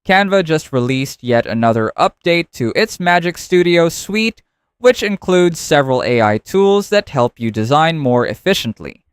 Canva just released yet another update to its Magic Studio suite, which includes several AI tools that help you design more efficiently.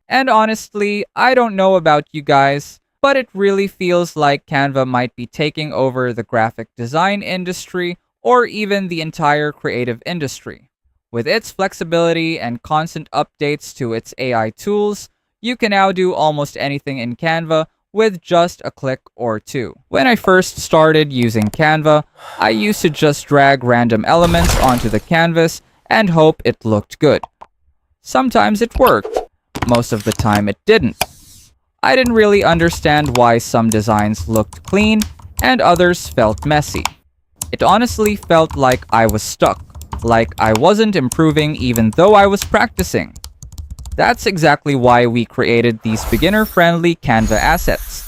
And honestly, I don't know about you guys, but it really feels like Canva might be taking over the graphic design industry or even the entire creative industry. With its flexibility and constant updates to its AI tools, you can now do almost anything in Canva with just a click or two. When I first started using Canva, I used to just drag random elements onto the canvas and hope it looked good. Sometimes it worked, most of the time it didn't. I didn't really understand why some designs looked clean and others felt messy. It honestly felt like I was stuck, like I wasn't improving even though I was practicing. That's exactly why we created these beginner-friendly Canva assets.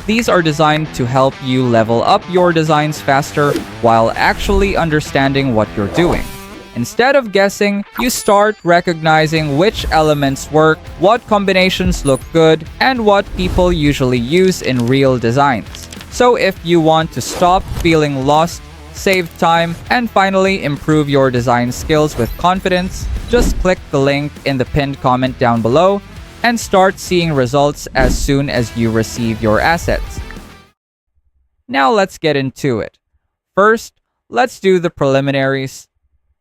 These are designed to help you level up your designs faster while actually understanding what you're doing. Instead of guessing, you start recognizing which elements work, what combinations look good, and what people usually use in real designs. So if you want to stop feeling lost, save time, and finally improve your design skills with confidence, just click the link in the pinned comment down below and start seeing results as soon as you receive your assets. Now let's get into it. First, let's do the preliminaries.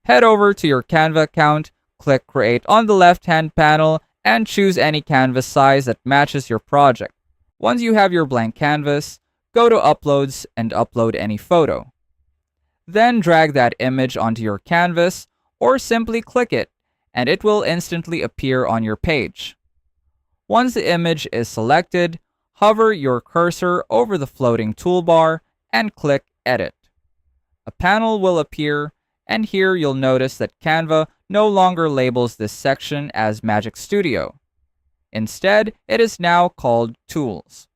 Head over to your Canva account, click Create on the left-hand panel, and choose any canvas size that matches your project. Once you have your blank canvas, go to Uploads and upload any photo. Then drag that image onto your canvas or simply click it, and it will instantly appear on your page. Once the image is selected, hover your cursor over the floating toolbar and click Edit. A panel will appear, and here you'll notice that Canva no longer labels this section as Magic Studio. Instead, it is now called Tools.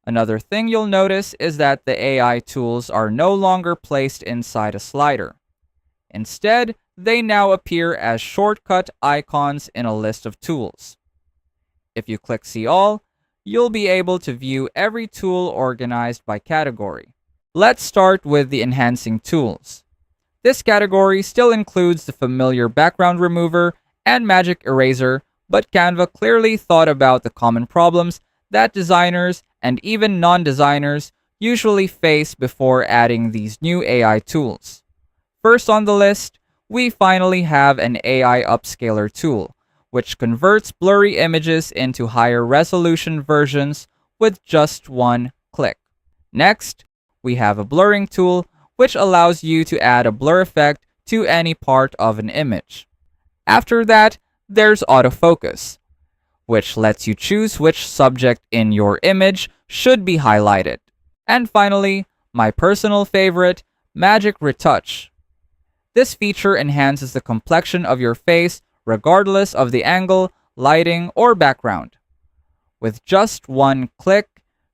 Another thing you'll notice is that the AI tools are no longer placed inside a slider. Instead, they now appear as shortcut icons in a list of tools. If you click See All, you'll be able to view every tool organized by category. Let's start with the enhancing tools. This category still includes the familiar background remover and magic eraser, but Canva clearly thought about the common problems that designers and even non-designers usually face before adding these new AI tools. First on the list, we finally have an AI Upscaler tool, which converts blurry images into higher resolution versions with just one click. Next, we have a blurring tool, which allows you to add a blur effect to any part of an image. After that, there's autofocus, which lets you choose which subject in your image should be highlighted. And finally, my personal favorite, Magic Retouch. This feature enhances the complexion of your face regardless of the angle, lighting, or background. With just one click,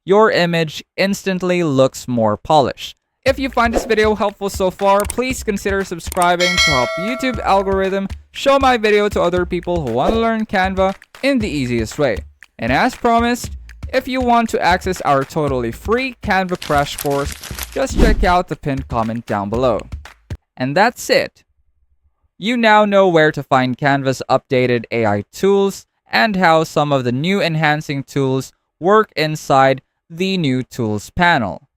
your image instantly looks more polished. If you find this video helpful so far, please consider subscribing to help YouTube algorithm show my video to other people who want to learn Canva in the easiest way. And as promised, if you want to access our totally free Canva crash course, just check out the pinned comment down below. And that's it. You now know where to find Canva's updated AI tools and how some of the new enhancing tools work inside the new Tools panel.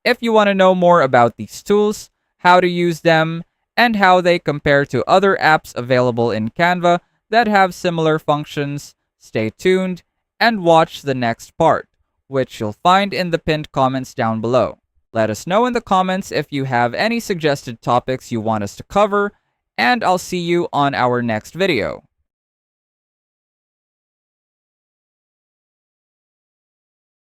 If you want to know more about these tools, how to use them, and how they compare to other apps available in Canva that have similar functions, stay tuned and watch the next part, which you'll find in the pinned comments down below. Let us know in the comments if you have any suggested topics you want us to cover, and I'll see you on our next video.